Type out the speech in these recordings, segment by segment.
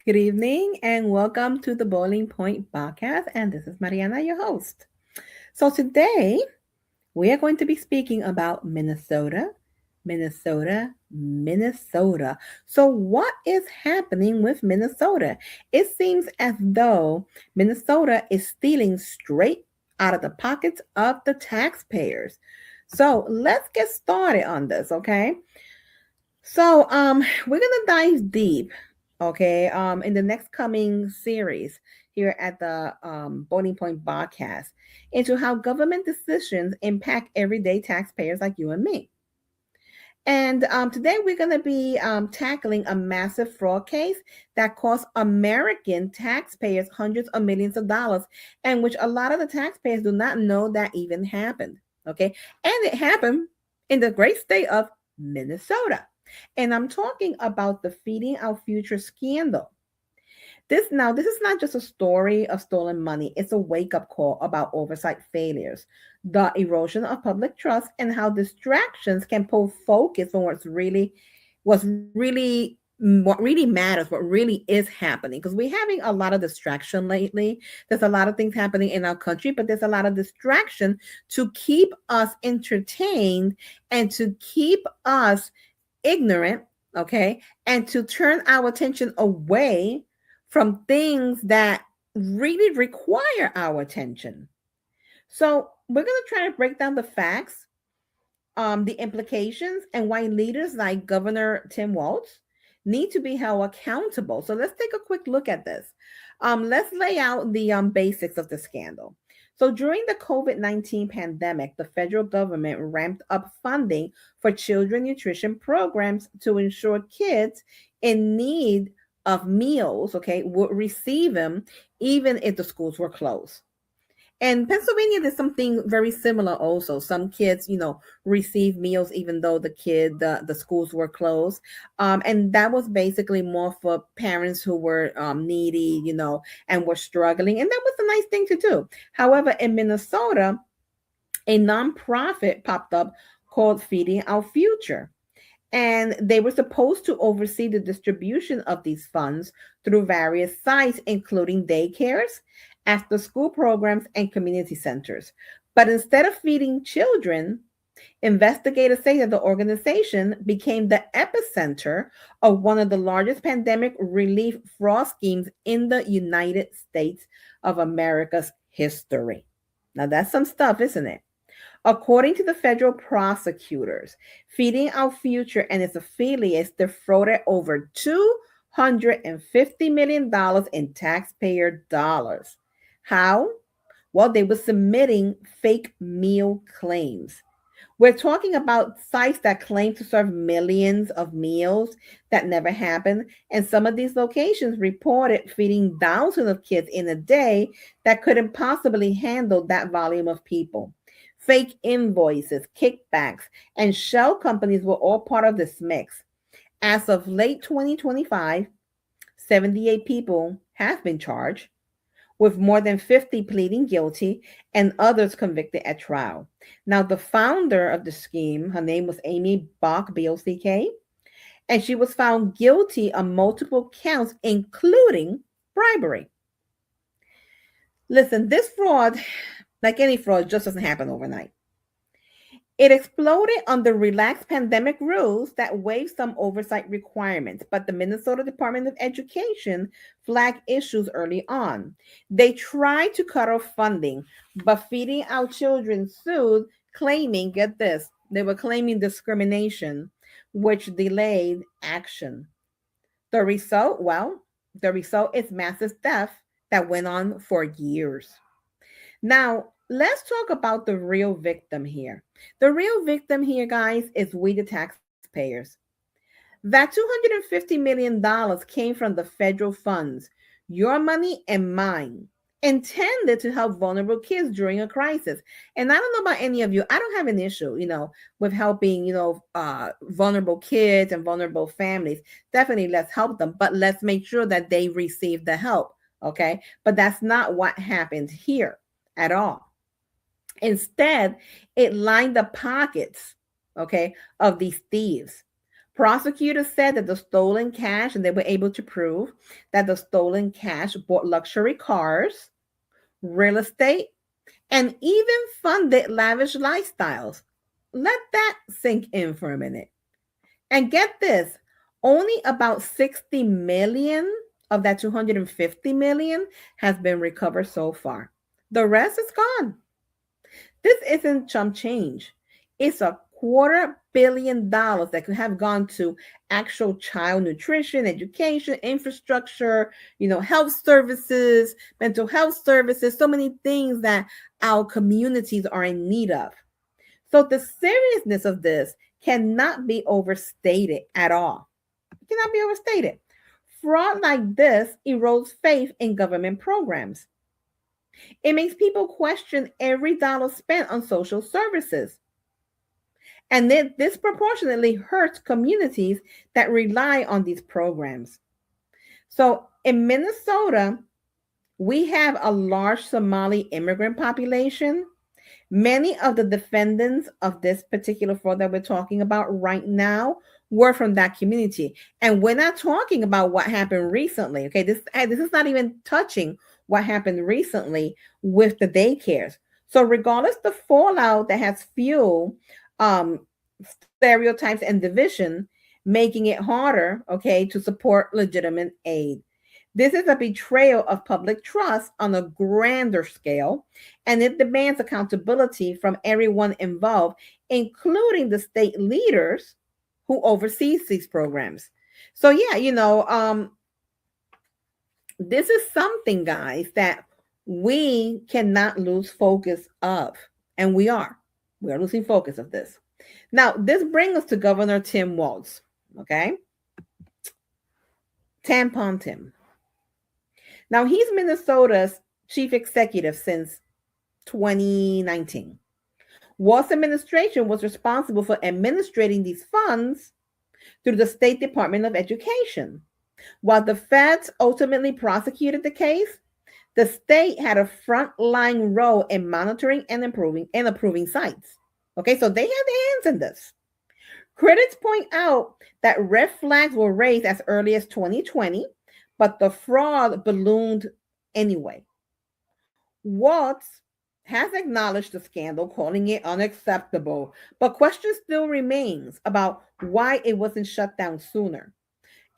Good evening and welcome to the Boiling Point podcast. And this is Mariana, your host. So today we are going to be speaking about Minnesota. So, what is happening with Minnesota? It seems as though Minnesota is stealing straight out of the pockets of the taxpayers. So, let's get started on this, okay? So, we're gonna dive deep, okay, in the next coming series here at the Boiling Point podcast into how government decisions impact everyday taxpayers like you and me. And today we're going to be tackling a massive fraud case that cost American taxpayers hundreds of millions of dollars, and which a lot of the taxpayers do not know that even happened. Okay. And it happened in the great state of Minnesota. And I'm talking about the Feeding Our Future scandal. This is not just a story of stolen money. It's a wake-up call about oversight failures, the erosion of public trust, and how distractions can pull focus from what really matters, what really is happening. Because we're having a lot of distraction lately. There's a lot of things happening in our country, but there's a lot of distraction to keep us entertained and to keep us ignorant, okay, and to turn our attention away from things that really require our attention. So, we're going to try to break down the facts, the implications, and why leaders like Governor Tim Walz need to be held accountable. So, let's take a quick look at this. Let's lay out the basics of the scandal. So, during the COVID-19 pandemic, the federal government ramped up funding for children nutrition programs to ensure kids in need of meals, okay, would receive them even if the schools were closed. And Pennsylvania did something very similar also. Some kids, receive meals even though the schools were closed. And that was basically more for parents who were needy, and were struggling. And that was a nice thing to do. However, in Minnesota, a nonprofit popped up called Feeding Our Future. And they were supposed to oversee the distribution of these funds through various sites, including daycares, after school programs, and community centers. But instead of feeding children, investigators say that the organization became the epicenter of one of the largest pandemic relief fraud schemes in the United States of America's history. Now, that's some stuff, isn't it? According to the federal prosecutors, Feeding Our Future and its affiliates defrauded over $250 million in taxpayer dollars. How? Well, they were submitting fake meal claims. We're talking about sites that claim to serve millions of meals that never happened. And some of these locations reported feeding thousands of kids in a day that couldn't possibly handle that volume of people. Fake invoices, kickbacks, and shell companies were all part of this mix. As of late 2025, 78 people have been charged, with more than 50 pleading guilty and others convicted at trial. Now, the founder of the scheme, her name was Amy Bach, BOCK, and she was found guilty on multiple counts, including bribery. Listen, this fraud, like any fraud, just doesn't happen overnight. It exploded under relaxed pandemic rules that waived some oversight requirements, but the Minnesota Department of Education flagged issues early on. They tried to cut off funding, but Feeding Our Children sued, claiming, get this, they were claiming discrimination, which delayed action. The result, well, the result is massive theft that went on for years. Now, let's talk about the real victim here. The real victim here, guys, is we, the taxpayers. That $250 million came from the federal funds, your money and mine, intended to help vulnerable kids during a crisis. And I don't know about any of you, I don't have an issue, with helping, vulnerable kids and vulnerable families. Definitely let's help them, but let's make sure that they receive the help, okay? But that's not what happened here at all. Instead, it lined the pockets, okay, of these thieves. Prosecutors said that the stolen cash, and they were able to prove that the stolen cash bought luxury cars, real estate, and even funded lavish lifestyles. Let that sink in for a minute. And get this, only about 60 million of that 250 million has been recovered so far. The rest is gone. This isn't chump change. It's $250 million that could have gone to actual child nutrition, education, infrastructure, health services, mental health services, so many things that our communities are in need of. So the seriousness of this cannot be overstated at all. It cannot be overstated. Fraud like this erodes faith in government programs. It makes people question every dollar spent on social services. And it disproportionately hurts communities that rely on these programs. So in Minnesota, we have a large Somali immigrant population. Many of the defendants of this particular fraud that we're talking about right now were from that community. And we're not talking about what happened recently. Okay, this is not even touching what happened recently with the daycares. So regardless the fallout that has fueled stereotypes and division, making it harder, okay, to support legitimate aid. This is a betrayal of public trust on a grander scale, and it demands accountability from everyone involved, including the state leaders who oversees these programs. So yeah, this is something, guys, that we cannot lose focus of, and we are losing focus of this. Now, this brings us to Governor Tim Walz, okay? Tampon Tim. Now, he's Minnesota's chief executive since 2019. Walz's administration was responsible for administrating these funds through the State Department of Education. While the feds ultimately prosecuted the case, the state had a frontline role in monitoring and approving sites. Okay, so they had their hands in this. Critics point out that red flags were raised as early as 2020, but the fraud ballooned anyway. Walz has acknowledged the scandal, calling it unacceptable, but question still remains about why it wasn't shut down sooner.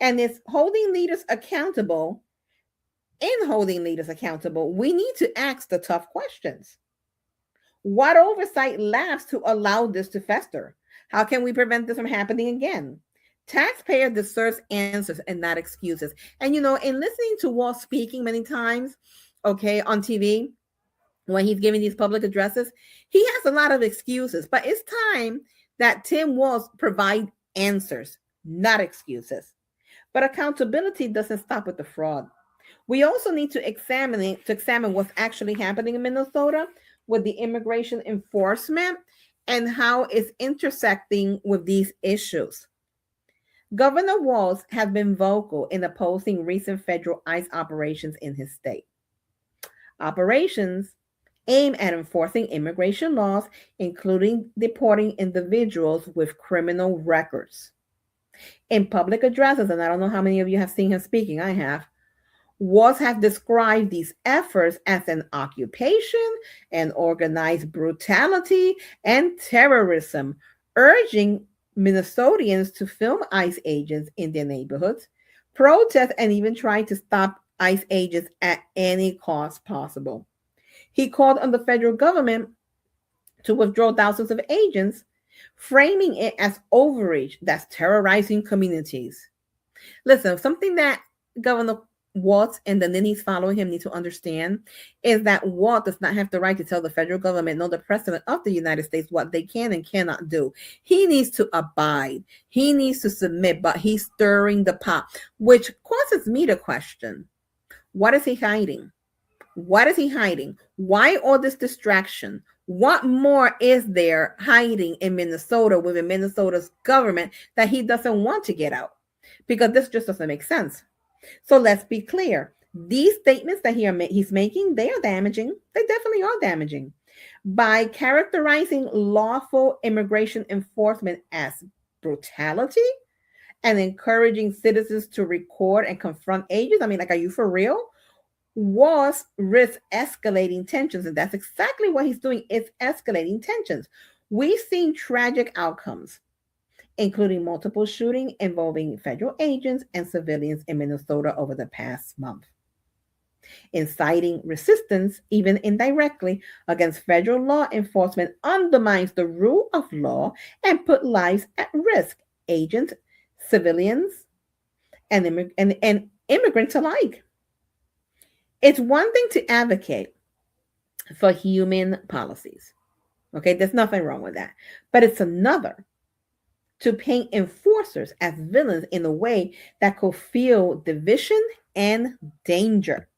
And it's holding leaders accountable. In holding leaders accountable, we need to ask the tough questions. What oversight lapsed to allow this to fester? How can we prevent this from happening again? Taxpayer deserves answers and not excuses. And in listening to Walz speaking many times, okay, on TV, when he's giving these public addresses, he has a lot of excuses. But it's time that Tim Walz provide answers, not excuses. But accountability doesn't stop with the fraud. We also need to examine what's actually happening in Minnesota with the immigration enforcement and how it's intersecting with these issues. Governor Walz has been vocal in opposing recent federal ICE operations in his state. Operations aim at enforcing immigration laws, including deporting individuals with criminal records. In public addresses, and I don't know how many of you have seen him speaking, I have, Walz has described these efforts as an occupation and organized brutality and terrorism, urging Minnesotans to film ICE agents in their neighborhoods, protest, and even try to stop ICE agents at any cost possible. He called on the federal government to withdraw thousands of agents, framing it as overreach that's terrorizing communities. Listen, something that Governor Walz and the ninnies following him need to understand is that Walz does not have the right to tell the federal government nor the president of the United States what they can and cannot do. He needs to abide. He needs to submit, but he's stirring the pot, which causes me to question, what is he hiding? What is he hiding? Why all this distraction? What more is there hiding in Minnesota within Minnesota's government that he doesn't want to get out? Because this just doesn't make sense. So let's be clear. These statements that he's making, they are damaging. They definitely are damaging. By characterizing lawful immigration enforcement as brutality, and encouraging citizens to record and confront agents. I mean, like, are you for real? Wars risk escalating tensions, and that's exactly what he's doing. It's escalating tensions. We've seen tragic outcomes, including multiple shootings involving federal agents and civilians in Minnesota over the past month. Inciting resistance, even indirectly, against federal law enforcement undermines the rule of law and put lives at risk, agents, civilians, and immigrants alike. It's one thing to advocate for human policies. Okay, there's nothing wrong with that. But it's another to paint enforcers as villains in a way that could fuel division and danger.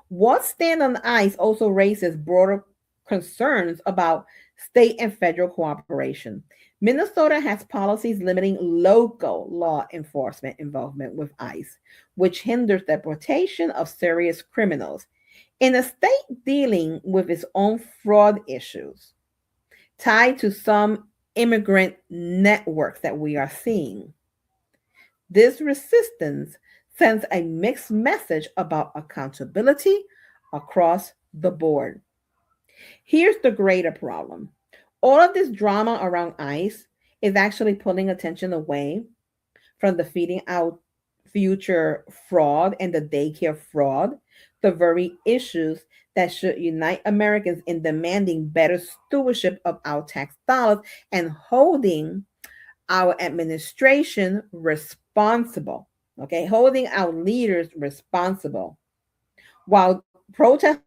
What Stand on Ice also raises broader concerns about state and federal cooperation. Minnesota has policies limiting local law enforcement involvement with ICE, which hinders the deportation of serious criminals. In a state dealing with its own fraud issues tied to some immigrant networks that we are seeing, this resistance sends a mixed message about accountability across the board. Here's the greater problem: all of this drama around ICE is actually pulling attention away from defeating out future fraud and the daycare fraud, the very issues that should unite Americans in demanding better stewardship of our tax dollars and holding our administration responsible. Okay, holding our leaders responsible. While protesters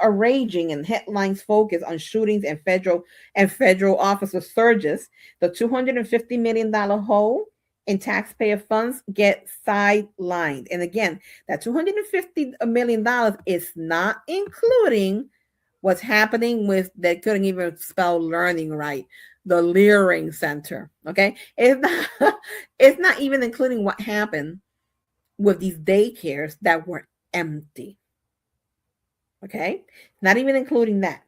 are raging and headlines focus on shootings and federal officer surges, the $250 million hole in taxpayer funds get sidelined. And again, that $250 million is not including what's happening with, they couldn't even spell learning right, the Leering Center. Okay, it's not even including what happened with these daycares that were empty. Okay, not even including that.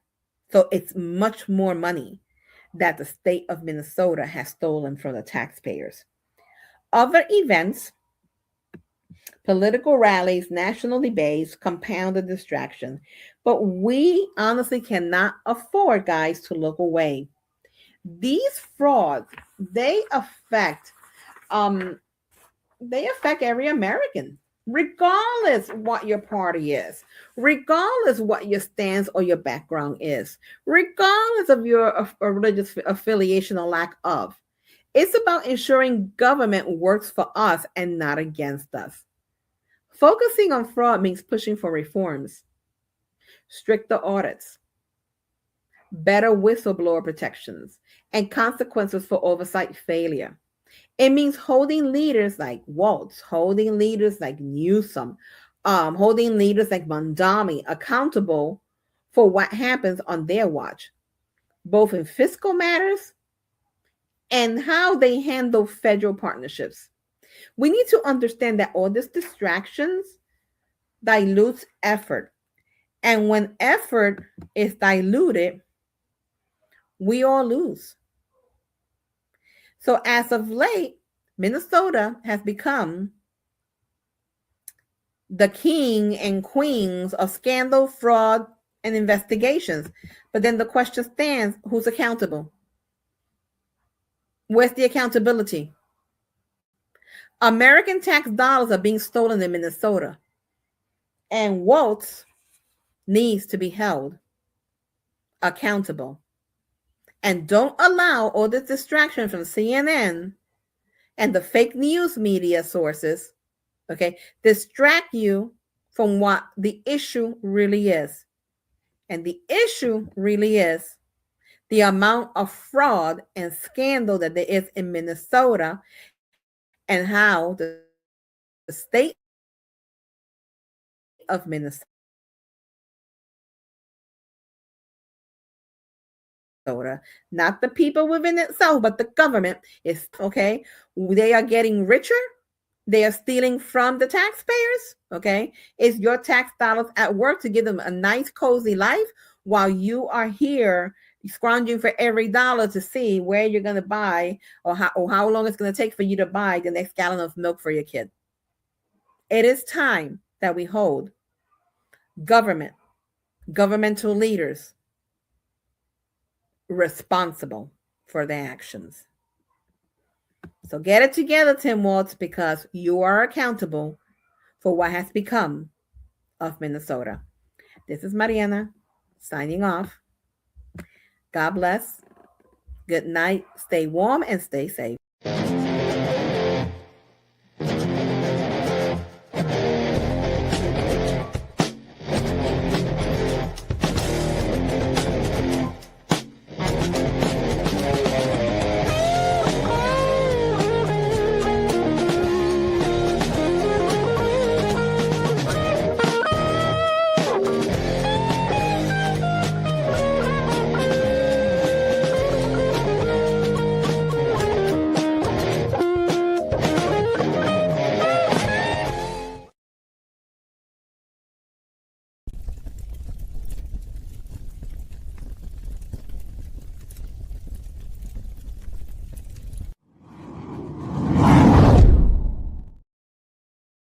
So it's much more money that the state of Minnesota has stolen from the taxpayers. Other events, political rallies, national debates compound the distraction. But we honestly cannot afford, guys, to look away. These frauds, um they affect every American, regardless what your party is, regardless what your stance or your background is, regardless of your religious affiliation or lack of. It's about ensuring government works for us and not against us. Focusing on fraud means pushing for reforms, stricter audits, better whistleblower protections, and consequences for oversight failure. It means holding leaders like Waltz, holding leaders like Newsom, holding leaders like Mondami accountable for what happens on their watch, both in fiscal matters and how they handle federal partnerships. We need to understand that all these distractions dilutes effort. And when effort is diluted, we all lose. So as of late, Minnesota has become the king and queens of scandal, fraud, and investigations. But then the question stands, who's accountable? Where's the accountability? American tax dollars are being stolen in Minnesota. And Waltz needs to be held accountable. And don't allow all this distraction from CNN and the fake news media sources, okay, distract you from what the issue really is. And the issue really is the amount of fraud and scandal that there is in Minnesota and how the state of Minnesota, not the people within itself, but the government is, okay, they are getting richer. They are stealing from the taxpayers. Okay. Is your tax dollars at work to give them a nice, cozy life while you are here scrounging for every dollar to see where you're going to buy or how long it's going to take for you to buy the next gallon of milk for your kid. It is time that we hold governmental leaders responsible for their actions. So get it together, Tim Waltz, because you are accountable for what has become of Minnesota. This is Mariana signing off. God bless. Good night. Stay warm and stay safe.